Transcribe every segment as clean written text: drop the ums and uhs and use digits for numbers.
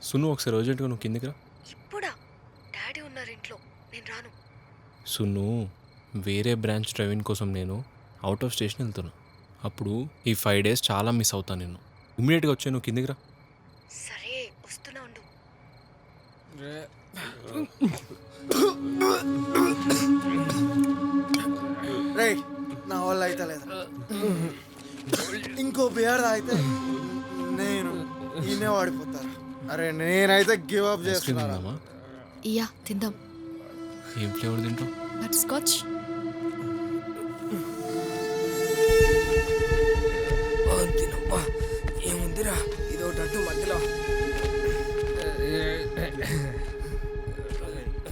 సును ఒకసారి అర్జెంట్గా నువ్వు కిందికి రా. ఇప్పుడా? డాడీ ఉన్నారు ఇంట్లో, నేను రాను. సును, వేరే బ్రాంచ్ డ్రైవింగ్ కోసం నేను అవుట్ ఆఫ్ స్టేషన్ వెళ్తున్నా. అప్పుడు ఈ 5 days చాలా మిస్ అవుతాను నేను. ఇమ్మీడియట్గా వచ్చే నువ్వు కిందికి రా. సరే వస్తున్నా ఉండు. రే నా వల్ల అయితే లేదా, ఇంకో బియర్ అయితే నేను ఈయనే వాడిపోతారు. అరే నేనైతే గివ్ అప్ ఐస్ క్రీమ్ చేస్తున్నారా? తిందామా? ఇయ్యా తిందాం. ఏం ఫ్లేవర్ తింటావు? But scotch. ఏముందిరా ఇది ఒకటి మధ్యలో.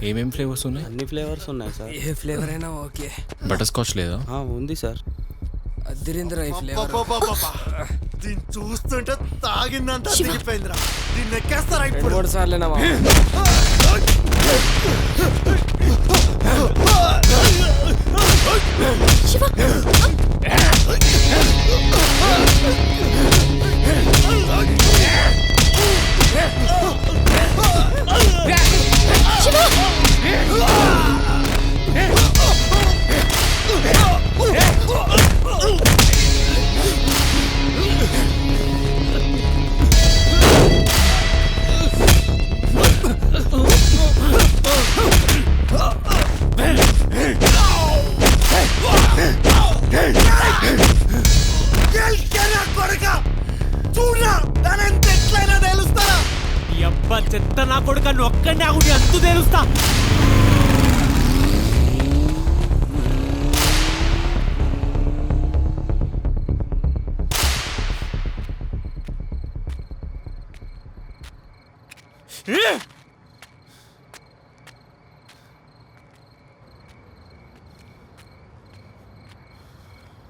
ఏమేం ఫ్లేవర్స్ ఉన్నాయి? అన్ని ఫ్లేవర్స్ ఉన్నాయి సార్. ఏ ఫ్లేవర్ అయినా ఓకే. బటర్ స్కాచ్ లేదా? ఉంది సార్. అదిరింద్రా ఈ ఫ్లేవర్. అబ్బబ్బబ్బబ్బబ్బా. దీన్ని చూస్తుంటే తాగిందంతా దిగిపోయిందిరా. దీన్ని ఎక్కేస్తారా ఇప్పుడు? 2-3 సార్లేనా శివ చూడరా దాని ఎంత ఎట్లయినా తెలుస్తారా? అబ్బా చెత్త నా కొడుక ఒక్కడే ఆగుడి అంతు తెలుస్తా.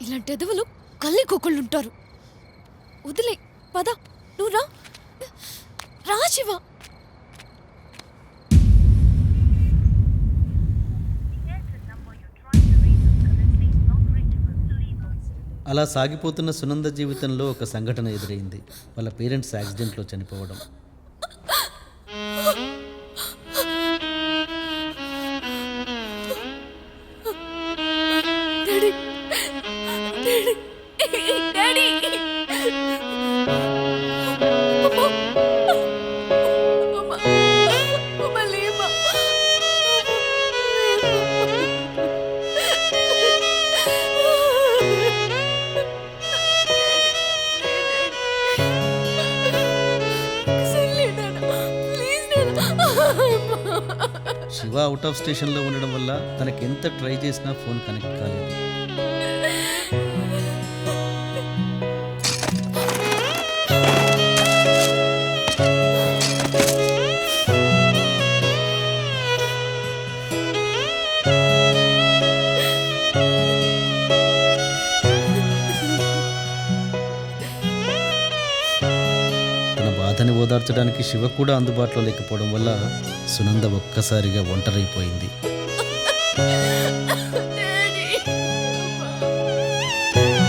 ఇలాంటి ఎదవలు కళ్ళి కుక్కళ్ళు ఉంటారు. వదిలే పద, నువ్వు రా రా శివ. అలా సాగిపోతున్న సునంద జీవితంలో ఒక సంఘటన ఎదురైంది. వాళ్ళ పేరెంట్స్ యాక్సిడెంట్లో చనిపోవడం. Daddy daddy Shiva out of స్టేషన్లో ఉండడం వల్ల తనకి ఎంత ట్రై చేసినా ఫోన్ కనెక్ట్ కాలేదు. తన బాధని ఓదార్చడానికి శివ కూడా అందుబాటులో లేకపోవడం వల్ల సునంద ఒక్కసారిగా ఒంటరైపోయింది.